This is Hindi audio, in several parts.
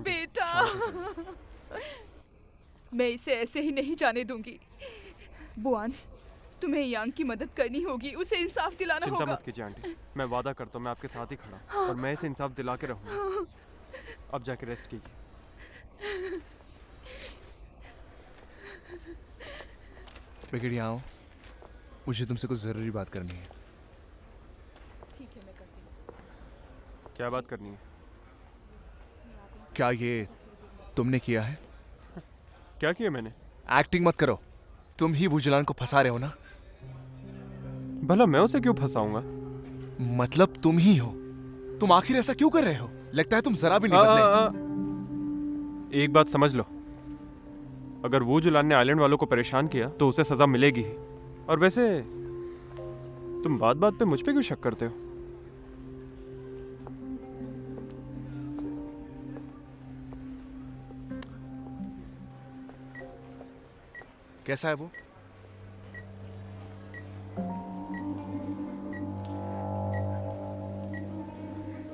बेटा। मैं इसे ऐसे ही नहीं जाने दूंगी। बुआन, तुम्हें यांग की मदद करनी होगी, उसे इंसाफ दिलाना होगा। चिंता मत कीजिए आंटी, मैं वादा करता हूँ मैं आपके साथ ही खड़ा और मैं इसे इंसाफ दिला के रहूँगा। अब जाके रेस्ट कीजिए। विकेट यहाँ आओ, मुझे तुमसे कुछ जरूरी बात करनी है। ठीक है, मैं करती हूँ। क्या बात करनी है? क्या ये तुमने किया है? क्या किया मैंने? एक्टिंग मत करो, तुम ही वुजलान को फंसा रहे हो ना? भला मैं उसे क्यों फंसाऊंगा? मतलब तुम ही हो। तुम आखिर ऐसा क्यों कर रहे हो? लगता है तुम जरा भी नहीं बदले। एक बात समझ लो, अगर वुजलान ने आइलैंड वालों को परेशान किया तो उसे सजा मिलेगी ही। और वैसे तुम बात बात पे मुझ पे क्यों शक करते हो? कैसा है वो?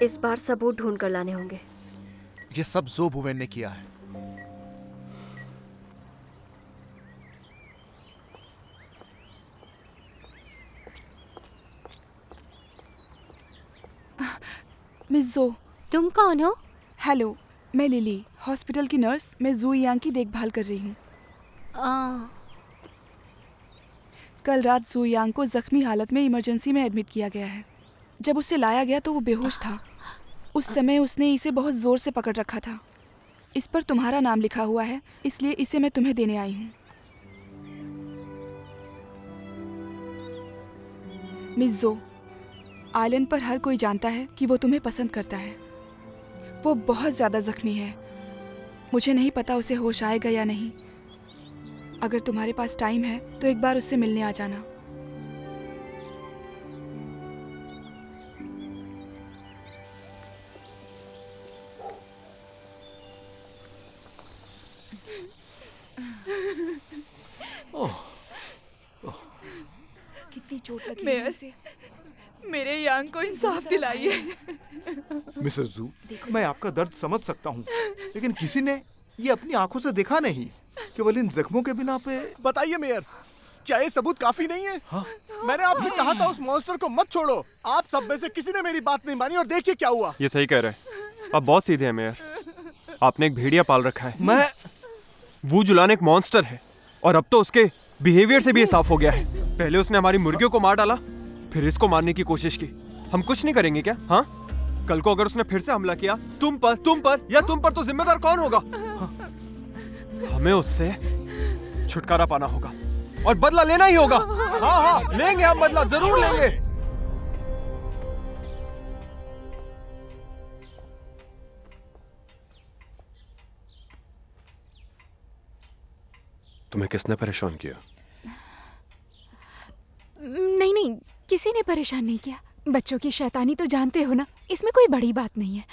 इस बार सबूत ढूंढ कर लाने होंगे। ये सब जो भुवन ने किया है। मिस जो, तुम कौन हो? हेलो, मैं लिली, हॉस्पिटल की नर्स। मैं जू यांग की देखभाल कर रही हूँ। कल रात जू यांग को जख्मी हालत में इमरजेंसी में एडमिट किया गया है। जब उसे लाया गया तो वो बेहोश था। उस समय उसने इसे बहुत जोर से पकड़ रखा था। इस पर तुम्हारा नाम लिखा हुआ है, इसलिए इसे मैं तुम्हें देने आई हूँ। मिस जो, आइलैंड पर हर कोई जानता है कि वो तुम्हें पसंद करता है। वो बहुत ज़्यादा जख्मी है। मुझे नहीं पता उसे होश आएगा या नहीं। अगर तुम्हारे पास टाइम है तो एक बार उससे मिलने आ जाना। कितनी चोट लगी है इसे। मेरे यांग को इंसाफ दिलाइए। मिसेस जू, मैं आपका दर्द समझ सकता हूँ, लेकिन किसी ने ये अपनी आंखों से देखा नहीं। केवल इन जख्मों के बिना पे। बताइए मेयर, क्या ये सबूत काफी नहीं है? हाँ? मैंने आपसे कहा था उस मॉन्स्टर को मत छोड़ो। आप सब में से किसी ने मेरी बात नहीं मानी और देखिए क्या हुआ। ये सही कह रहे हैं, आप बहुत सीधे हैं मेयर। आपने एक भेड़िया पाल रखा है। मैं वुजलान एक मॉन्स्टर है और अब तो उसके बिहेवियर से भी ये साफ हो गया है। पहले उसने हमारी मुर्गियों को मार डाला, फिर इसको मारने की कोशिश की। हम कुछ नहीं करेंगे क्या? हाँ, कल को अगर उसने फिर से हमला किया तुम पर तो जिम्मेदार कौन होगा? हमें उससे छुटकारा पाना होगा और बदला लेना ही होगा। हाँ हाँ, लेंगे हम बदला, जरूर लेंगे। तुम्हें किसने परेशान किया? नहीं, किसी ने परेशान नहीं किया। बच्चों की शैतानी तो जानते हो ना, इसमें कोई बड़ी बात नहीं है।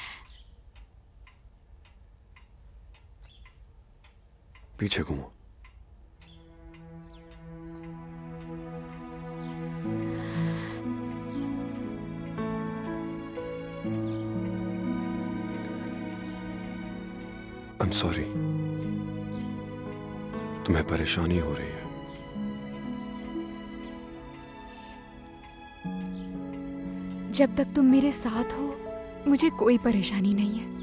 पीछे घूमो। I'm sorry, तुम्हें परेशानी हो रही है। जब तक तुम मेरे साथ हो मुझे कोई परेशानी नहीं है।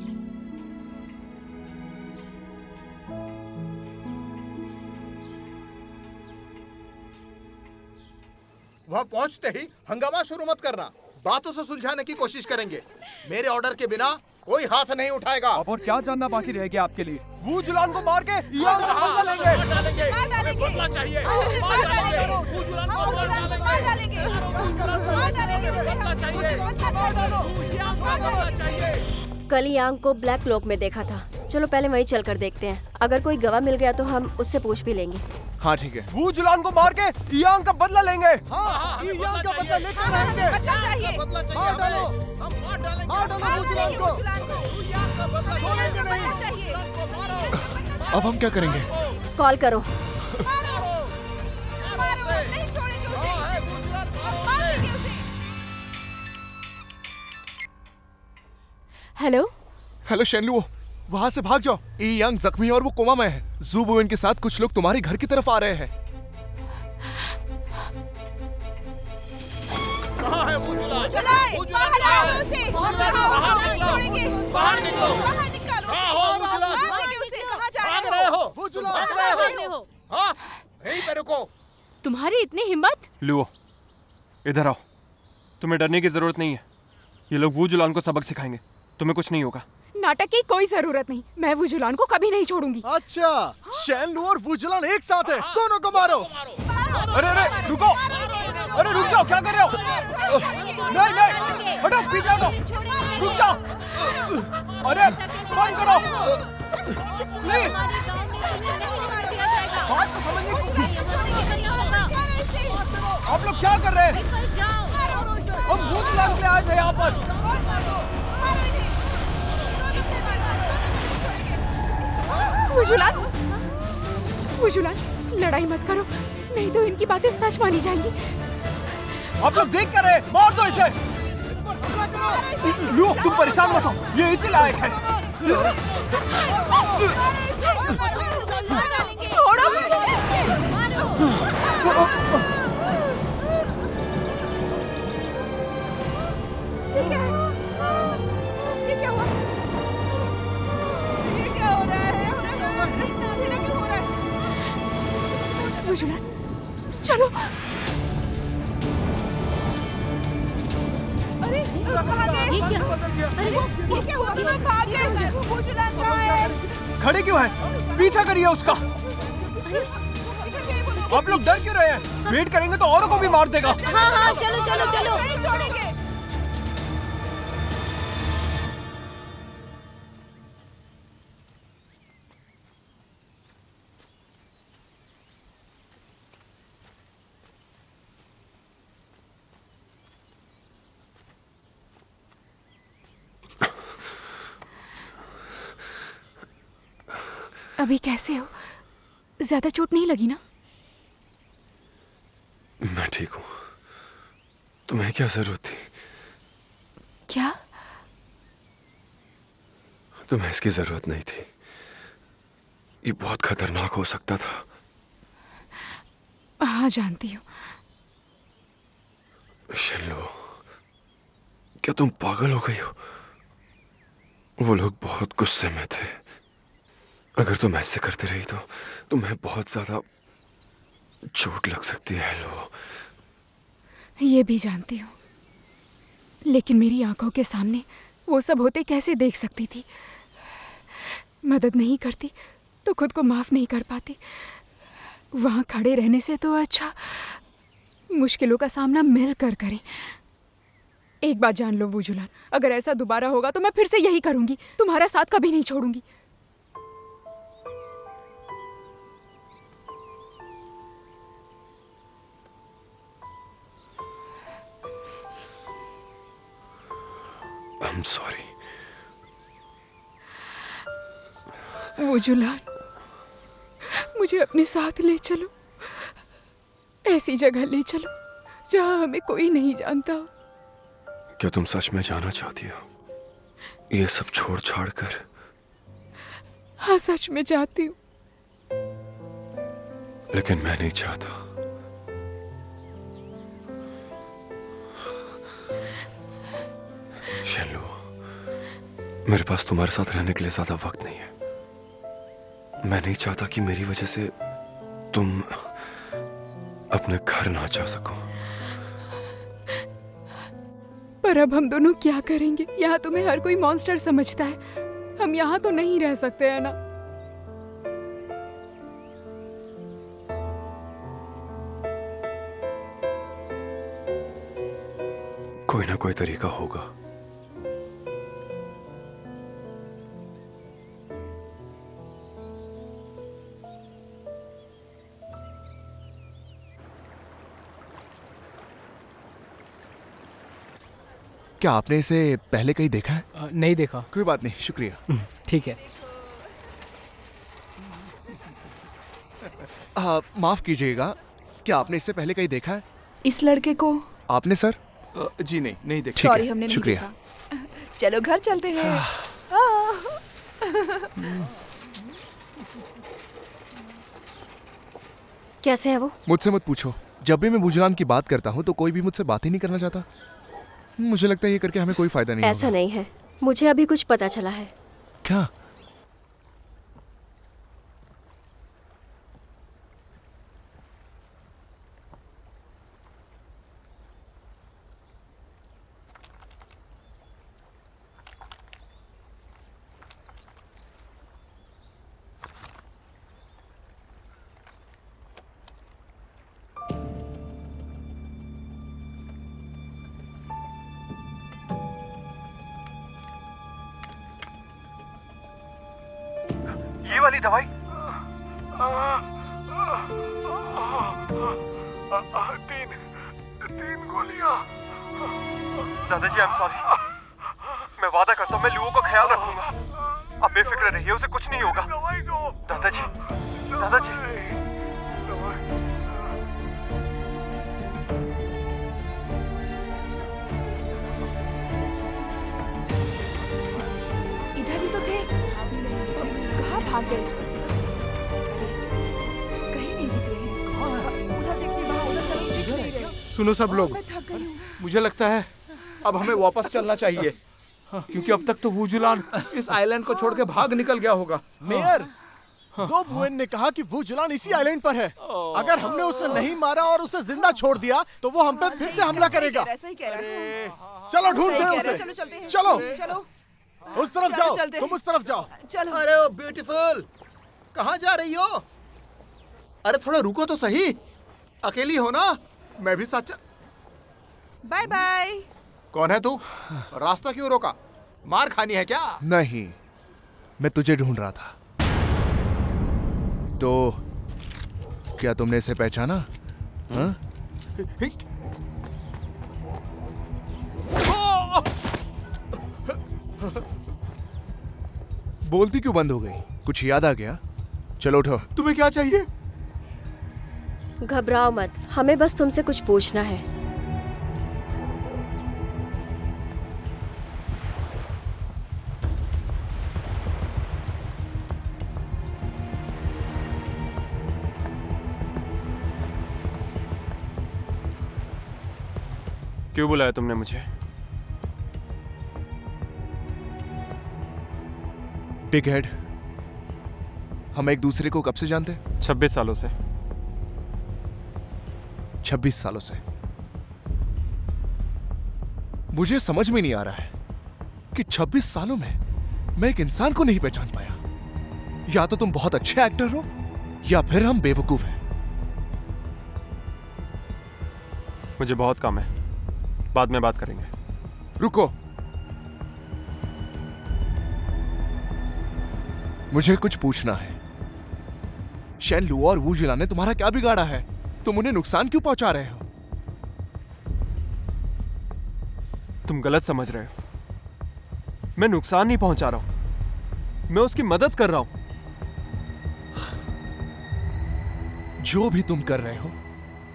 वहां पहुंचते ही हंगामा शुरू मत करना। बातों से सुलझाने की कोशिश करेंगे। मेरे ऑर्डर के बिना कोई हाथ नहीं उठाएगा। अब और क्या जानना बाकी रह गया आपके लिए? वुजलान को मार के यांग का बदला लेंगे। हमें बदला चाहिए। कल यांग को ब्लैक क्लॉक में देखा था। चलो पहले वहीं चलकर देखते हैं। अगर कोई गवाह मिल गया तो हम उससे पूछ भी लेंगे। हाँ ठीक है। वुजलान को मार के यांग का बदला लेंगे। हाँ, यांग का बदला लेकर रहेंगे। मार डालो, मार डालो वुजलान को। छोड़ेंगे नहीं। अब हम क्या करेंगे? कॉल करो। हेलो हेलो शेनलू, वहाँ से भाग जाओ। ई यंग जख्मी और वो कोमा में है। जू बुएन के साथ कुछ लोग तुम्हारे घर की तरफ आ रहे हैं। कहाँ है वो जुलान? बाहर आओ उसे। बाहर निकलो। कहाँ हो वो जुलान? भाग रहे हो? वो जुलान भाग रहे हो? हाँ, यहीं पे रुको। तुम्हारी इतनी हिम्मत? लुओ, इधर आओ। तुम्हें डरने की जरूरत नहीं है। ये लोग वो जुलान को सबक सिखाएंगे, तुम्हें कुछ नहीं होगा। नाटक की कोई जरूरत नहीं, मैं वुजुलान को कभी नहीं छोड़ूंगी। अच्छा, शेनलू और वुजुलान एक साथ है, दोनों को मारो। अरे अरे रुको, अरे रुक जाओ, क्या कर रहे हो? नहीं नहीं, हटो, पीछे हटो, रुक जाओ। अरे बंद करो, प्लीज। बात तो समझिए, आप लोग क्या कर रहे हैं? हम वुजुलान के लिए आए थे यहाँ पर। वुजुलान, वुजुलान, लड़ाई मत करो, नहीं तो इनकी बातें सच मानी जाएंगी। आप लोग देख कर रहे, मार दो इसे। लो, तुम परेशान मत हो, ये इसी लायक है। छोड़ो मुझे। ये क्या हुआ? ये क्या हो रहा है? इतना अंधेरा क्यों हो रहा है? वुजुलान, चलो। अरे कहाँ गए? ये क्या? अरे ये क्या हुआ? क्यों भाग गए? वुजुलान कहाँ है? खड़े क्यों हैं? पीछा करिए उसका। आप लोग डर क्यों रहे हैं? वेट करेंगे तो औरों को भी मार देगा। हाँ हाँ, चलो चलो चलो। नहीं छोड़ेंगे। अभी कैसे हो? ज्यादा चोट नहीं लगी ना? मैं ठीक हूँ। तुम्हें क्या जरूरत थी? क्या? तुम्हें इसकी जरूरत नहीं थी। ये बहुत खतरनाक हो सकता था। हाँ, जानती हूँ। शिनलो, क्या तुम पागल हो गई हो? वो लोग बहुत गुस्से में थे। अगर तुम ऐसे करते रही तो तुम्हें बहुत ज्यादा चोट लग सकती है। लो, ये भी जानती हूँ, लेकिन मेरी आंखों के सामने वो सब होते कैसे देख सकती थी? मदद नहीं करती तो खुद को माफ नहीं कर पाती। वहां खड़े रहने से तो अच्छा मुश्किलों का सामना मिलकर करें। एक बात जान लो वुजुलान, अगर ऐसा दोबारा होगा तो मैं फिर से यही करूंगी। तुम्हारा साथ कभी नहीं छोड़ूंगी। I'm sorry. वुजुलान, मुझे अपने साथ ले चलो। ऐसी जगह ले चलो जहां हमें कोई नहीं जानता हो। क्या तुम सच में जाना चाहती हो? ये सब छोड़ छाड़ कर? हाँ, सच में चाहती हूँ। लेकिन मैं नहीं चाहता। शेनलू, मेरे पास तुम्हारे साथ रहने के लिए ज्यादा वक्त नहीं है। मैं नहीं चाहता कि मेरी वजह से तुम अपने घर ना जा सको। पर अब हम दोनों क्या करेंगे? यहाँ तुम्हें हर कोई मॉन्स्टर समझता है। हम यहाँ तो नहीं रह सकते हैं ना? कोई ना कोई तरीका होगा। क्या आपने इसे पहले कहीं देखा है? नहीं देखा। कोई बात नहीं, शुक्रिया। ठीक है। माफ कीजिएगा, क्या आपने इससे पहले कहीं देखा है? इस लड़के को? आपने सर? जी नहीं देखा। सॉरी, हमने नहीं शुक्रिया। देखा। चलो घर चलते हैं। कैसे है वो? मुझसे मत पूछो। जब भी मैं वुजुलान की बात करता हूँ तो कोई भी मुझसे बात ही नहीं करना चाहता। मुझे लगता है ये करके हमें कोई फायदा नहीं ऐसा होगा। नहीं है, मुझे अभी कुछ पता चला है। क्या? ये वाली दवाई? तीन गोलियां। दादाजी, आई एम सॉरी। मैं वादा करता हूँ मैं लुओ का ख्याल रखूंगा। आप बेफिक्र रहिए, उसे कुछ नहीं होगा। दादाजी, दादाजी। इधर ही तो थे, कहाँ भाग गए? कहीं नहीं दिख रहे हैं। उधर देखते, वहाँ उधर तरफ दिख नहीं रहे। सुनो सब लोग, मैं थक गई हूँ। मुझे लगता है अब हमें वापस चलना चाहिए, क्योंकि अब तक तो वुजुलान इस आइलैंड को छोड़ के भाग निकल गया होगा। मेयर, ज़ो बुएन ने कहा कि वुजुलान इसी आइलैंड पर है। अगर हमने उसे नहीं मारा और उसे जिंदा छोड़ दिया तो वो हम पे फिर से हमला करेगा। ऐसा ही कह रहा है। चलो ढूंढते हैं उसे। चलो चलते हैं। चलो चलो उस तरफ चलो, जाओ, चलते हैं। तुम उस तरफ जाओ। चलो। अरे ओ ब्यूटीफुल, कहाँ जा रही हो? अरे थोड़ा रुको तो सही, अकेली हो ना? मैं भी साथ बाय बाय। कौन है तू? रास्ता क्यों रोका? मार खानी है क्या? नहीं, मैं तुझे ढूंढ रहा था। तो क्या तुमने इसे पहचाना? हाँ? बोलती क्यों बंद हो गई? कुछ याद आ गया? चलो उठो। तुम्हें क्या चाहिए? घबराओ मत, हमें बस तुमसे कुछ पूछना है। क्यों बुलाया तुमने मुझे? बिग हेड, हम एक दूसरे को कब से जानते? 26 सालों से। 26 सालों से। मुझे समझ में नहीं आ रहा है कि 26 सालों में मैं एक इंसान को नहीं पहचान पाया। या तो तुम बहुत अच्छे एक्टर हो या फिर हम बेवकूफ हैं। मुझे बहुत काम है, बाद में बात करेंगे। रुको, मुझे कुछ पूछना है। शेन लुओ और वुजुलान ने तुम्हारा क्या बिगाड़ा है? तुम उन्हें नुकसान क्यों पहुंचा रहे हो? तुम गलत समझ रहे हो। मैं नुकसान नहीं पहुंचा रहा हूं, मैं उसकी मदद कर रहा हूं। जो भी तुम कर रहे हो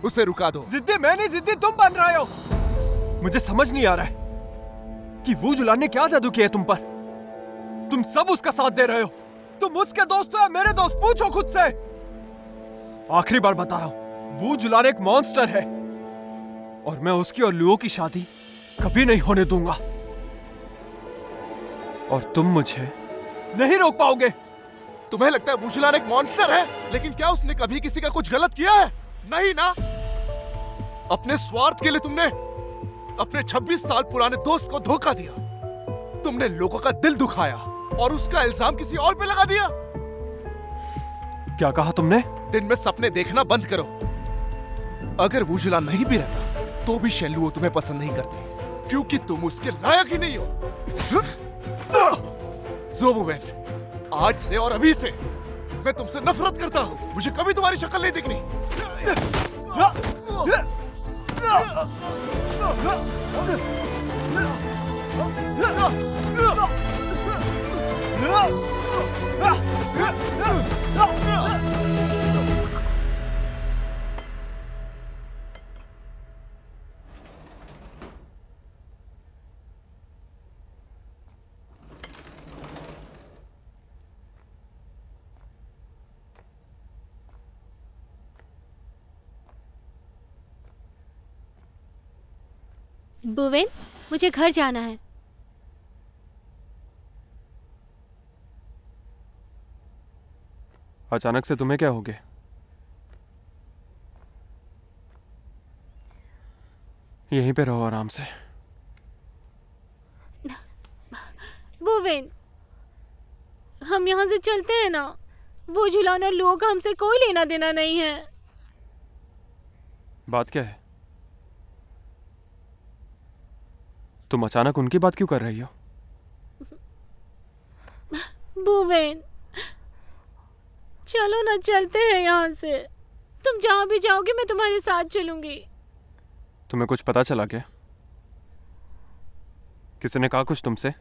उसे रुका दो। जिद्दी मैं नहीं, जिद्दी तुम बन रहे हो। मुझे समझ नहीं आ रहा है कि वुजुलान ने क्या जादू किया है तुम पर। तुम सब उसका साथ दे रहे हो। तुम उसके दोस्त हो या मेरे दोस्त? पूछो खुद से। आखिरी बार बता रहा हूं, वुजुलान एक मॉन्स्टर है और मैं उसकी और लुओ की शादी कभी नहीं होने दूंगा। और तुम मुझे नहीं रोक पाओगे। तुम्हें लगता है वुजुलान एक मॉन्स्टर है? लेकिन क्या उसने कभी किसी का कुछ गलत किया है? नहीं ना। अपने स्वार्थ के लिए तुमने अपने 26 साल पुराने दोस्त को धोखा दिया। तुमने लोगों का दिल दुखाया और उसका इल्जाम किसी और पे लगा दिया। क्या कहा तुमने? दिन में सपने देखना बंद करो। अगर वुजुलान नहीं भी रहता तो भी शेन लुओ तुम्हें पसंद नहीं करती, क्योंकि तुम उसके लायक ही नहीं हो। ज़ो बुएन, आज से और अभी से मैं तुमसे नफरत करता हूं। मुझे कभी तुम्हारी शक्ल नहीं दिखनी। बुवेन, मुझे घर जाना है। अचानक से तुम्हें क्या हो गया? यहीं पे रहो आराम से। बुवेन, हम यहाँ से चलते हैं ना। वो जुलान और लोगों का हमसे कोई लेना देना नहीं है। बात क्या है? तुम अचानक उनकी बात क्यों कर रही हो? बुवेन, चलो ना, चलते हैं यहाँ से। तुम जहाँ भी जाओगे मैं तुम्हारे साथ चलूंगी। तुम्हें कुछ पता चला क्या? किसी ने कहा कुछ तुमसे?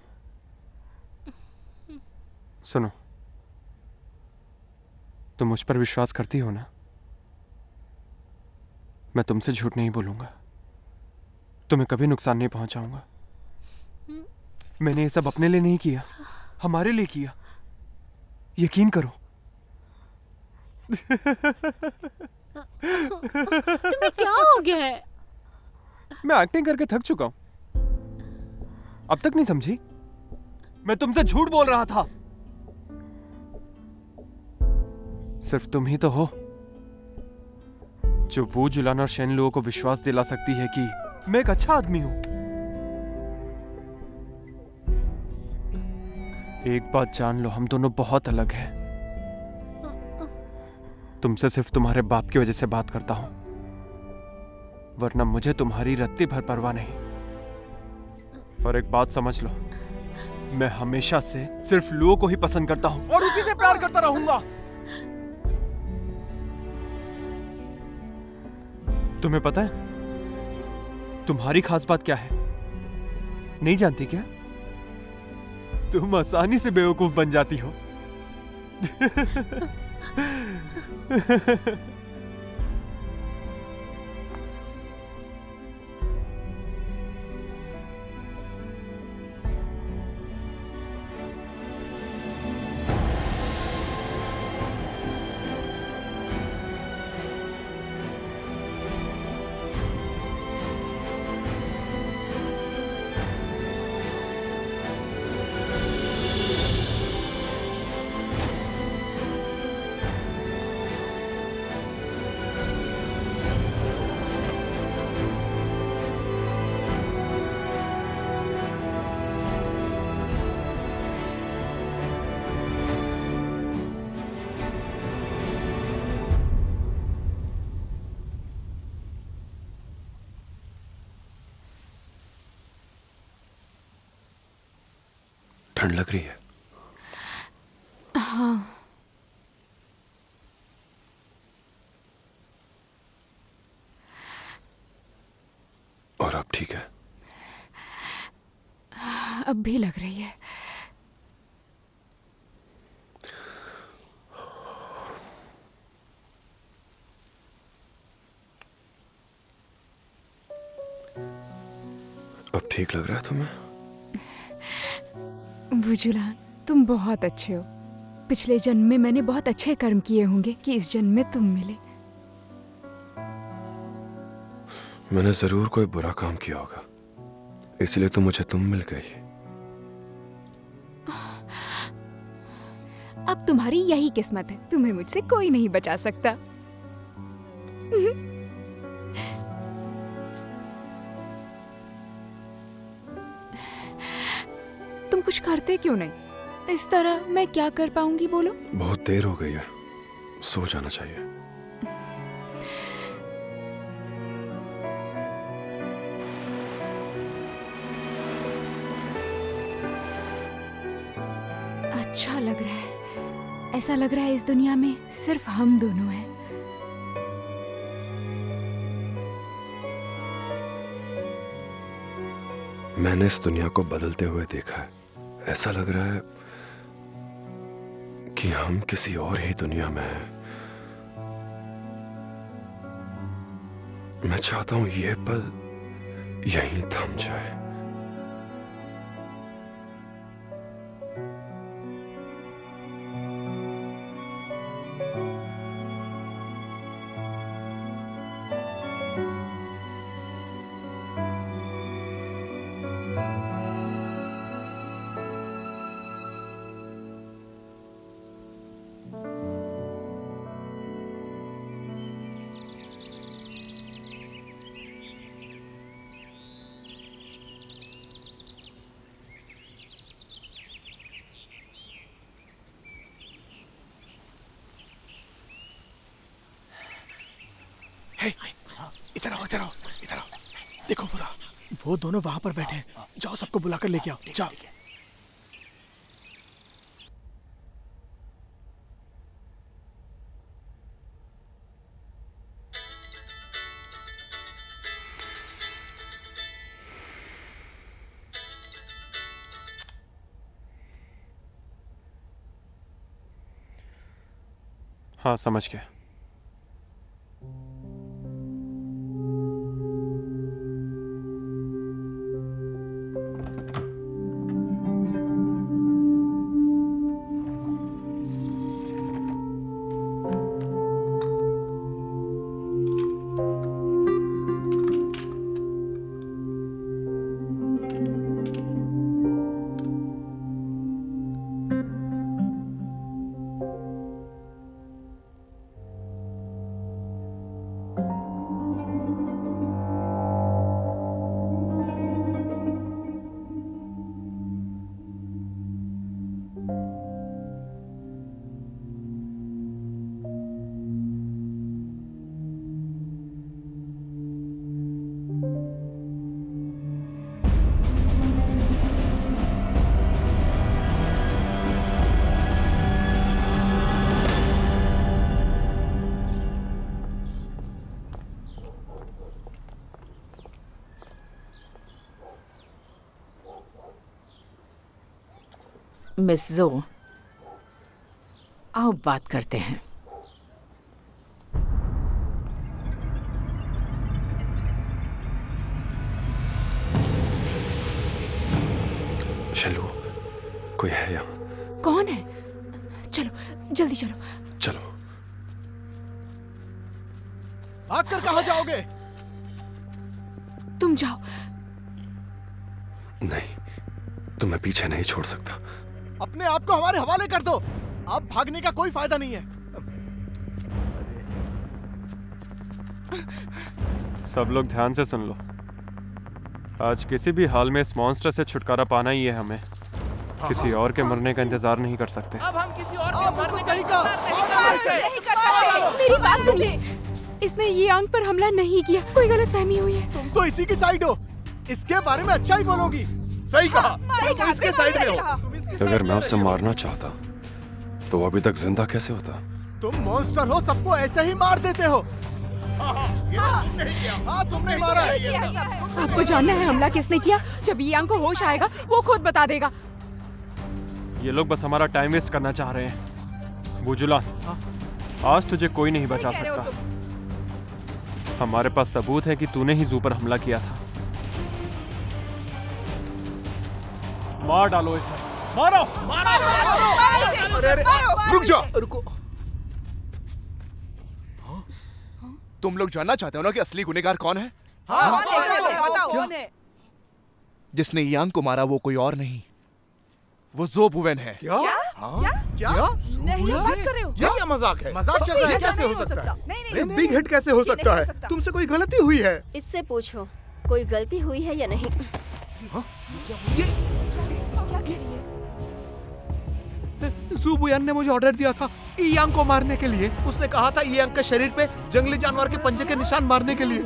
सुनो, तुम मुझ पर विश्वास करती हो ना? मैं तुमसे झूठ नहीं बोलूंगा। तुम्हें कभी नुकसान नहीं पहुंचाऊंगा। मैंने ये सब अपने लिए नहीं किया, हमारे लिए किया। यकीन करो। तुम्हें क्या हो गया है? मैं एक्टिंग करके थक चुका हूं। अब तक नहीं समझी? मैं तुमसे झूठ बोल रहा था। सिर्फ तुम ही तो हो जो वो जुलान और शेन लोगों को विश्वास दिला सकती है कि मैं एक अच्छा आदमी हूं। एक बात जान लो, हम दोनों बहुत अलग हैं। तुमसे सिर्फ तुम्हारे बाप की वजह से बात करता हूं, वरना मुझे तुम्हारी रत्ती भर परवाह नहीं। और एक बात समझ लो, मैं हमेशा से सिर्फ लोगों को ही पसंद करता हूं और उसी से प्यार करता रहूंगा। तुम्हें पता है तुम्हारी खास बात क्या है? नहीं जानती क्या? तुम आसानी से बेवकूफ बन जाती हो। ठंड लग रही है? हाँ। और अब ठीक है? अब भी लग रही है। अब ठीक लग रहा है तुम्हें? बुजुलान, तुम बहुत अच्छे हो। पिछले जन्म में मैंने बहुत अच्छे कर्म किए होंगे कि इस जन्म में तुम मिले। मैंने जरूर कोई बुरा काम किया होगा, इसलिए तो मुझे तुम मिल गई। अब तुम्हारी यही किस्मत है, तुम्हें मुझसे कोई नहीं बचा सकता। तुम कुछ करते क्यों नहीं? इस तरह मैं क्या कर पाऊंगी, बोलो? बहुत देर हो गई है, सो जाना चाहिए। अच्छा लग रहा है। ऐसा लग रहा है इस दुनिया में सिर्फ हम दोनों हैं। मैंने इस दुनिया को बदलते हुए देखा है। ऐसा लग रहा है कि हम किसी और ही दुनिया में हैं। मैं चाहता हूं ये पल यहीं थम जाए। इधर आओ, इधर आओ, इधर आओ। देखो फुरा, वो दोनों वहां पर बैठे हैं। जाओ सबको बुलाकर लेके आओ, जाओ। हाँ, समझ गया। मिस जो, आओ बात करते हैं। शैलू, कोई है यहाँ? कौन है? चलो जल्दी चलो। चलो। भागकर कहाँ जाओगे? तुम जाओ। नहीं, तुम्हें पीछे नहीं छोड़ सकता। अपने आप को हमारे हवाले कर दो। अब भागने का कोई फायदा नहीं है। सब लोग ध्यान से सुन लो। आज किसी भी हाल में इस मॉन्स्टर से छुटकारा पाना ही है हमें। किसी और के मरने का इंतजार नहीं कर सकते। अब हम किसी और के मरने का नहीं कर सकते। मेरी बात सुन ले। इसने ये आंख पर हमला नहीं किया। कोई गलतफहमी हुई है। तुम तो इसी की साइड हो। इसके बारे में अच्छा ही बोलोगी। सही कहा। तुम इसके साइड में हो। अगर मैं उसे मारना चाहता तो अभी तक जिंदा कैसे होता? तुम मॉन्स्टर हो, सबको ऐसे ही मार देते हो। हाँ, तुमने मारा है। आपको जानना है हमला किसने किया? जब यांग को होश आएगा वो खुद बता देगा। ये लोग बस हमारा टाइम वेस्ट करना चाह रहे हैं। वुजुलान, आज तुझे कोई नहीं बचा सकता। हमारे पास सबूत है कि तूने ही जू पर हमला किया था। मार डालो इसे। मारो, मारो। अरे, रुक जाओ। रुको। तुम लोग जानना चाहते हो ना कि असली गुनहगार कौन है? हाँ, बताओ कौन है? जिसने यांग को मारा वो कोई और नहीं, वो जो बुवेन है। क्या? क्या? नहीं, बात कर रहे हो? ये क्या मजाक है? मजाक चल रहा है? कैसे हो सकता है? नहीं, बिग हिट कैसे हो सकता है? तुमसे कोई गलती हुई है? इससे पूछो कोई गलती हुई है या नहीं। जू बुयान ने मुझे ऑर्डर दिया था यांग को मारने के लिए। उसने कहा था यांग के शरीर पे जंगली जानवर के पंजे के निशान मारने के लिए।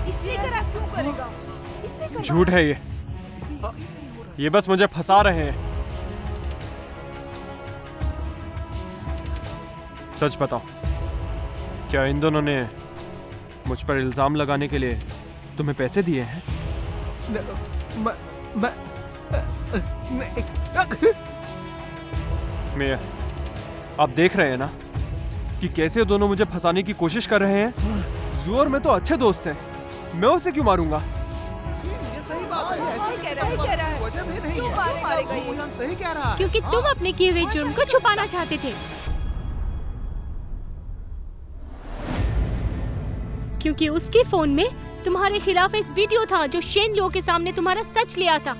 इसने करा, क्यों करेगा? इसने करा। झूठ है ये बस मुझे फंसा रहे हैं। सच बताओ, क्या इन दोनों ने मुझ पर इल्जाम लगाने के लिए तुम्हें पैसे दिए हैं? मेयर, आप देख रहे हैं ना कि कैसे दोनों मुझे फंसाने की कोशिश कर रहे हैं। जू और मैं तो अच्छे दोस्त हैं, मैं उसे क्यों मारूंगा? सही बात है। सही कह रहा है। वजह भी नहीं क्यों है। मारेगा ये? बुयान सही कह रहा है। क्योंकि तुम अपने किए हुए जुर्म को छुपाना चाहते थे। क्योंकि उसके फोन में तुम्हारे खिलाफ एक वीडियो था जो शेन लो के सामने तुम्हारा सच लिया था।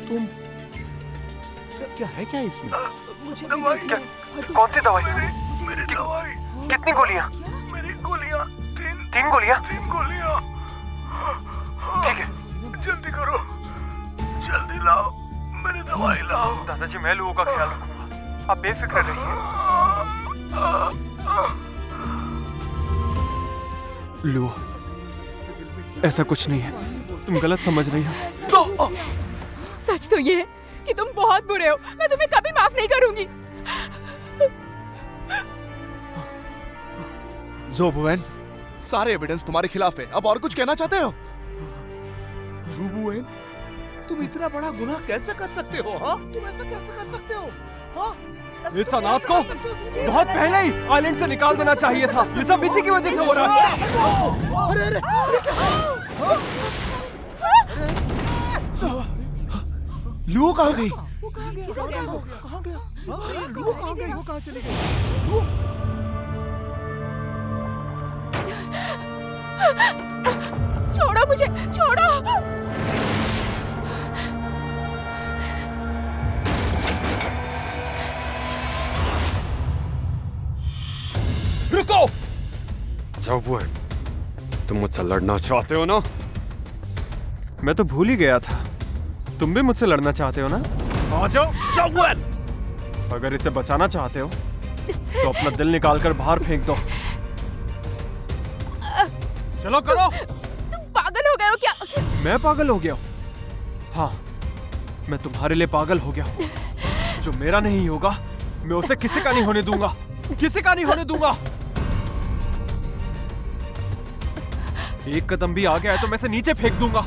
तुम क्या है क्या इसमें? कौन सी दवाई? कितनी गोलियां? मेरी गोलियां तीन गोलियां? ठीक है, जल्दी करो, जल्दी लाओ, मेरी दवाई लाओ। दादाजी, मैं लोगों का ख्याल रखूंगा। आप बेफिक्र रहिए। लो, ऐसा कुछ नहीं है, तुम गलत समझ रही हो। सच तो ये है कि तुम बहुत बुरे हो। मैं तुम्हें कभी माफ नहीं करूंगी। ज़ोबुएन, सारे एविडेंस तुम्हारे खिलाफ है। अब और कुछ कहना चाहते हो? ज़ोबुएन, तुम इतना बड़ा गुनाह कैसे कर सकते हो? हाँ, तुम ऐसा कैसे कर सकते हो? हाँ, इस अनाथ को बहुत पहले ही आइलैंड से निकाल देना चाहिए था। ये सब इसी की वजह से हो रहा है। अरे अरे, लू कहाँ गई? वो कहाँ गया? कहाँ गया? लू कहाँ गई? वो कहाँ चली गई? छोड़ो मुझे, छोड़ो। रुको! ज़ोबुएन, तुम मुझसे लड़ना चाहते हो ना? मैं तो भूल ही गया था, तुम भी मुझसे लड़ना चाहते हो ना? आ जाओ, ज़ोबुएन! अगर इसे बचाना चाहते हो तो अपना दिल निकाल कर बाहर फेंक दो। चलो करो। तुम पागल हो गए हो क्या? मैं पागल हो गया हूँ? हाँ, मैं तुम्हारे लिए पागल हो गया हूँ। जो मेरा नहीं होगा मैं उसे किसी का नहीं होने दूंगा, किसी का नहीं होने दूंगा। एक कदम भी आ गया है तो मैं इसे नीचे फेंक दूंगा।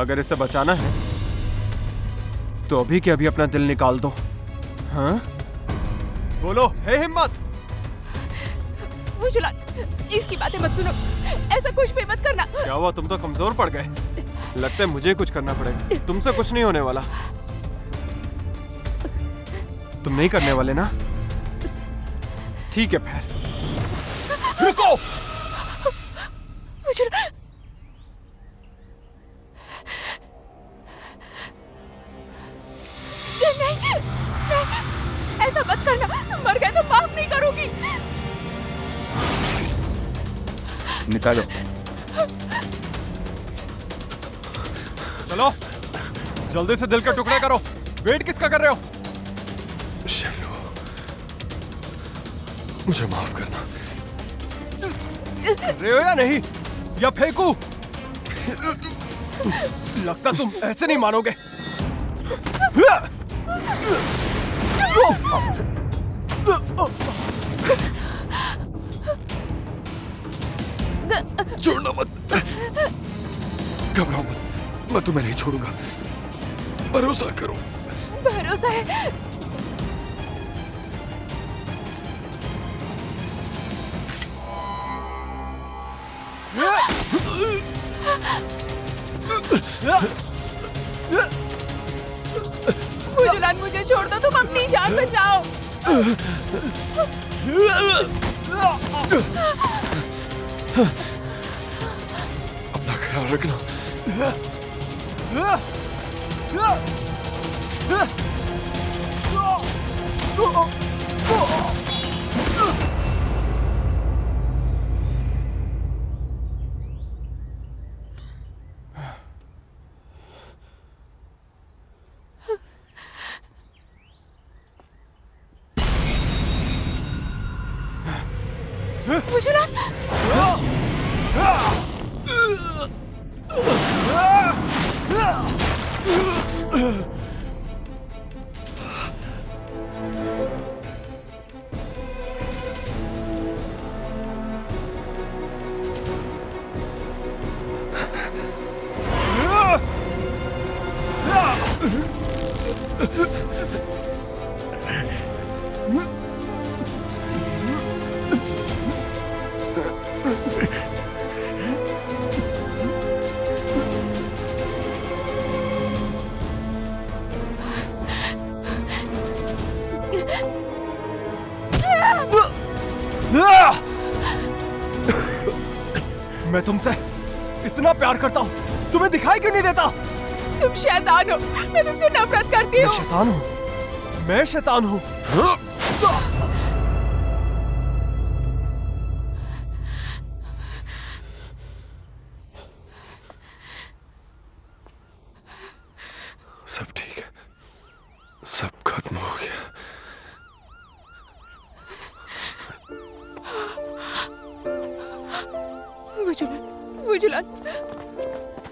अगर इसे बचाना है तो अभी के अभी अपना दिल निकाल दो। हाँ? बोलो, है हिम्मत? वुजुलान, इसकी बातें मत सुनो। ऐसा कुछ भी मत करना। क्या हुआ, तुम तो कमजोर पड़ गए? लगता है मुझे कुछ करना पड़ेगा। तुमसे कुछ नहीं होने वाला। तुम नहीं करने वाले ना? ठीक है फिर। रुको! वुजुलान, नहीं, ऐसा मत करना। तुम मर गए तो माफ नहीं करूंगी। निकालो। चलो, जल्दी से दिल के टुकड़े करो। वेट किसका कर रहे हो? शेनलू, मुझे माफ करना। रहे हो या नहीं? या फेंकू? लगता तुम ऐसे नहीं मानोगे। छोड़ना मत, घबराओ मत, मैं तुम्हें नहीं छोड़ूंगा। भरोसा करो। भरोसा है। वुजुलान, मुझे छोड़ दो। तुम अपनी जान बचाओ। अपना ख्याल रखना। वुजुलान, मैं तुमसे इतना प्यार करता हूँ, तुम्हें दिखाई क्यों नहीं देता? तुम शैतान हो। मैं तुमसे नफरत करती हूँ। मैं शैतान हूँ? मैं शैतान हूँ? सब ठीक है। वो जुलान, वो जुलान,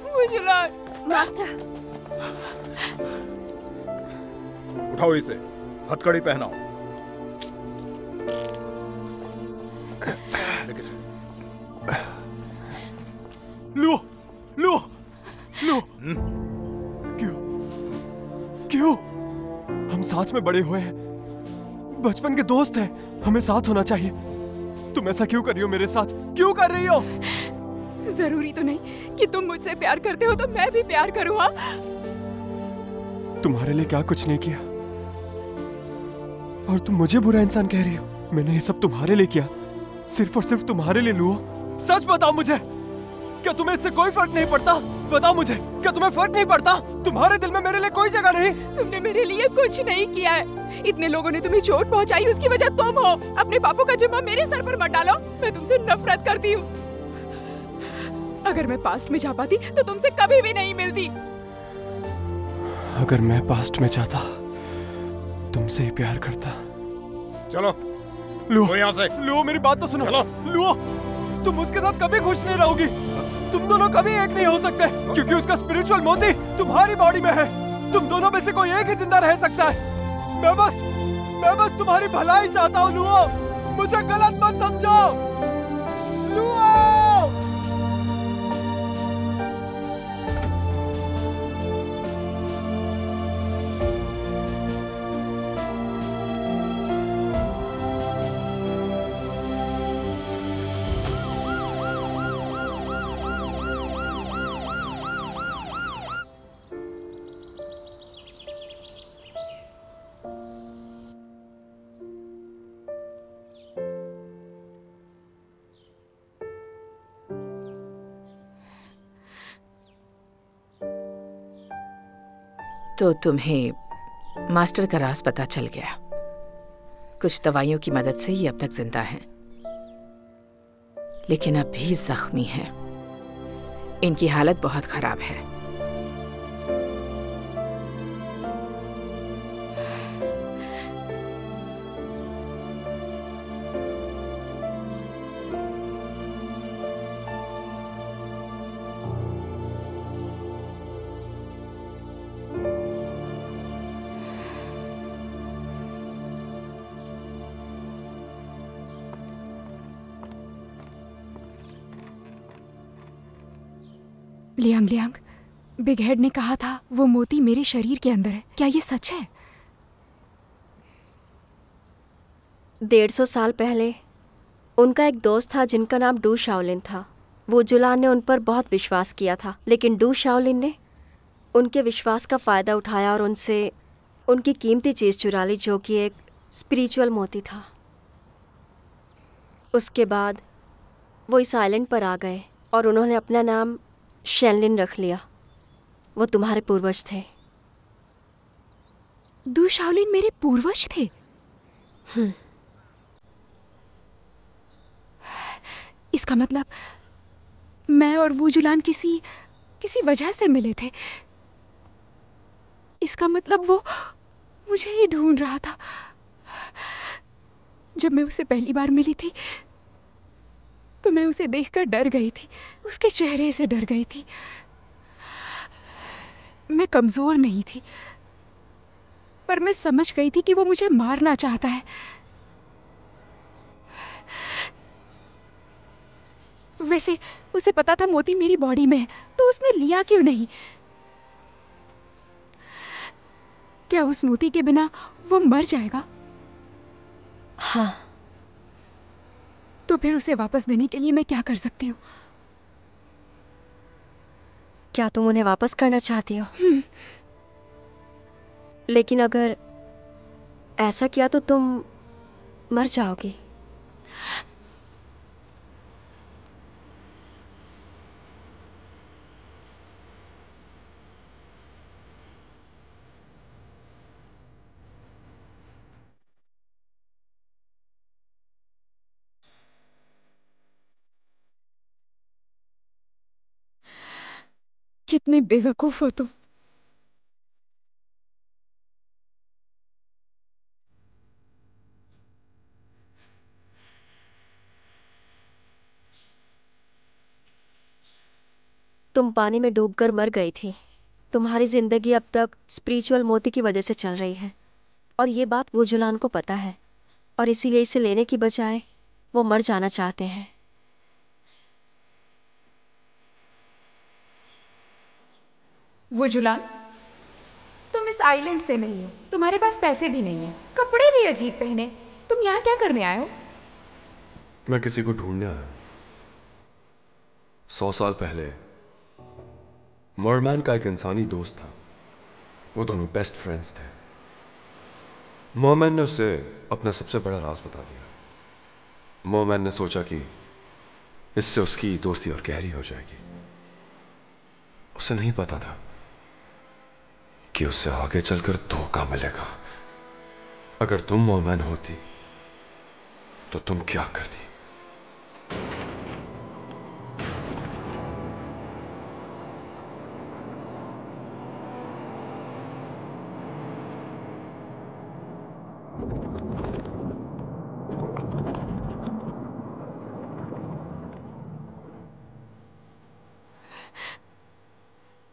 वो जुलान। मास्टर, उठाओ इसे, हथकड़ी पहनाओ। लेके चलो। लो लो लो। क्यों क्यों? हम साथ में बड़े हुए हैं, बचपन के दोस्त हैं, हमें साथ होना चाहिए। तुम ऐसा क्यों कर रही हो मेरे साथ? क्यों कर रही हो? जरूरी तो नहीं कि तुम मुझसे प्यार करते हो तो मैं भी प्यार करूँ। हाँ, तुम्हारे लिए क्या कुछ नहीं किया और तुम मुझे बुरा इंसान कह रही हो? मैंने ये सब तुम्हारे लिए किया, सिर्फ और सिर्फ तुम्हारे लिए। लुओ, सच बताओ मुझे, क्या तुम्हें इससे कोई फर्क नहीं पड़ता? बताओ मुझे, क्या तुम्हें फर्क नहीं पड़ता? तुम्हारे दिल में मेरे लिए कोई जगह नहीं? तुमने मेरे लिए कुछ नहीं किया है। इतने लोगों ने तुम्हें चोट पहुंचाई, उसकी वजह तुम हो। अपने पापों का जिम्मा मेरे सर पर मत डालो। मैं तुमसे नफरत करती हूँ। अगर मैं पास्ट में जा पाती तो तुमसे कभी भी नहीं मिलती। अगर मैं पास्ट में जाता, तुमसे ही प्यार करता। चलो लुओ, यहाँ से। लुओ, मेरी बात तो सुनो। चलो। लुओ, तुम उसके साथ कभी खुश नहीं रहोगी। तुम दोनों कभी एक नहीं हो सकते, क्योंकि उसका स्पिरिचुअल मोती तुम्हारी बॉडी में है। तुम दोनों में से कोई एक ही जिंदा रह सकता है। मैं बस तुम्हारी भलाई चाहता हूँ लुओ, मुझे गलत मत समझो। लुओ! तो तुम्हें मास्टर का राज पता चल गया। कुछ दवाइयों की मदद से ही अब तक जिंदा हैं, लेकिन अब भी जख्मी हैं। इनकी हालत बहुत खराब है। लियांग लियांग, बिग हेड ने कहा था वो मोती मेरे शरीर के अंदर है। क्या ये सच है? 150 साल पहले उनका एक दोस्त था जिनका नाम डू शाओलिन था। वो जुलान ने उन पर बहुत विश्वास किया था, लेकिन डू शाओलिन ने उनके विश्वास का फ़ायदा उठाया और उनसे उनकी कीमती चीज़ चुरा ली, जो कि एक स्पिरिचुअल मोती था। उसके बाद वो इस आइलैंड पर आ गए और उन्होंने अपना नाम शेनलिन रख लिया। वो तुम्हारे पूर्वज थे। डू शाओलिन मेरे पूर्वज थे? इसका मतलब मैं और वो जुलान किसी वजह से मिले थे। इसका मतलब वो मुझे ही ढूंढ रहा था। जब मैं उससे पहली बार मिली थी तो मैं उसे देखकर डर गई थी, उसके चेहरे से डर गई थी। मैं कमजोर नहीं थी, पर मैं समझ गई थी कि वो मुझे मारना चाहता है। वैसे उसे पता था मोती मेरी बॉडी में है, तो उसने लिया क्यों नहीं? क्या उस मोती के बिना वो मर जाएगा? हाँ। तो फिर उसे वापस देने के लिए मैं क्या कर सकती हूँ? क्या तुम उन्हें वापस करना चाहती हो? लेकिन अगर ऐसा किया तो तुम मर जाओगी। कितने बेवकूफ हो तुम। तुम पानी में डूबकर मर गई थी। तुम्हारी जिंदगी अब तक स्पिरिचुअल मोती की वजह से चल रही है और ये बात वो जुलान को पता है और इसीलिए इसे लेने की बजाय वो मर जाना चाहते हैं। वो जुलान, तुम इस आइलैंड से नहीं हो, तुम्हारे पास पैसे भी नहीं है, कपड़े भी अजीब पहने, तुम यहाँ क्या करने आए हो? मैं किसी को ढूंढने आया। 100 साल पहले मरमैन का एक इंसानी दोस्त था। वो दोनों बेस्ट फ्रेंड्स थे। मरमैन ने उसे अपना सबसे बड़ा राज बता दिया। मरमैन ने सोचा कि इससे उसकी दोस्ती और गहरी हो जाएगी। उसे नहीं पता था कि उससे आगे चलकर धोखा मिलेगा। अगर तुम मरमैन होती तो तुम क्या करती?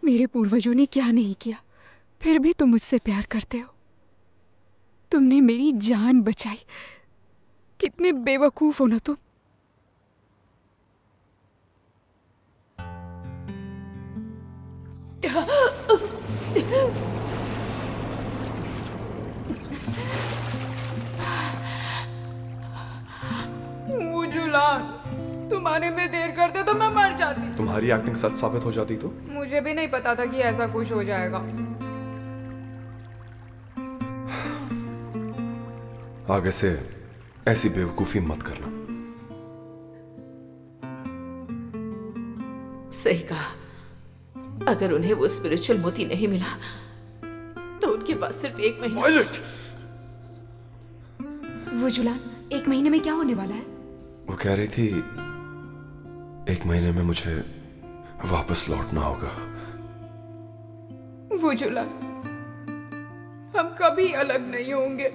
मेरे पूर्वजों ने क्या नहीं किया, फिर भी तुम मुझसे प्यार करते हो। तुमने मेरी जान बचाई। कितने बेवकूफ हो ना तुम। वो जुलान, तुम आने में देर करते तो मैं मर जाती। तुम्हारी एक्टिंग सच साबित हो जाती तो? मुझे भी नहीं पता था कि ऐसा कुछ हो जाएगा। आगे से ऐसी बेवकूफी मत करना। सही कहा। अगर उन्हें वो स्पिरिचुअल मोती नहीं मिला तो उनके पास सिर्फ 1 महीना। वायलेट! वो जुलान, 1 महीने में क्या होने वाला है? वो कह रही थी 1 महीने में मुझे वापस लौटना होगा। वो जुलान, हम कभी अलग नहीं होंगे।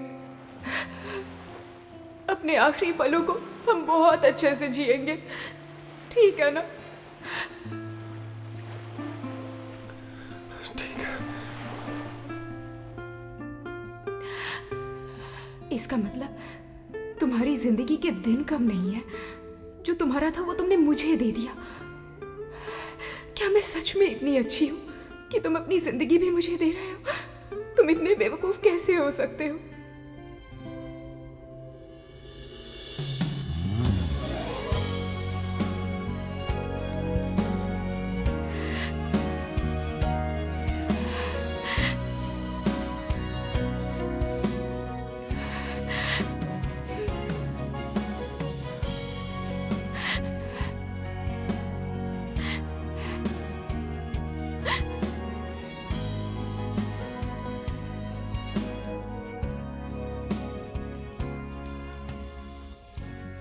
अपने आखिरी पलों को हम बहुत अच्छे से जिएंगे, ठीक है ना? ठीक है। इसका मतलब तुम्हारी जिंदगी के दिन कम नहीं है। जो तुम्हारा था वो तुमने मुझे दे दिया। क्या मैं सच में इतनी अच्छी हूँ कि तुम अपनी जिंदगी भी मुझे दे रहे हो? तुम इतने बेवकूफ कैसे हो सकते हो?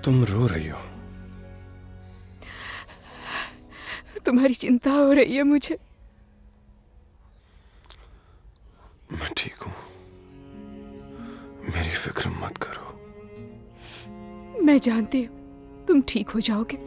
तुम रो रही हो। तुम्हारी चिंता हो रही है मुझे। मैं ठीक हूं, मेरी फिक्र मत करो। मैं जानती हूँ तुम ठीक हो जाओगे।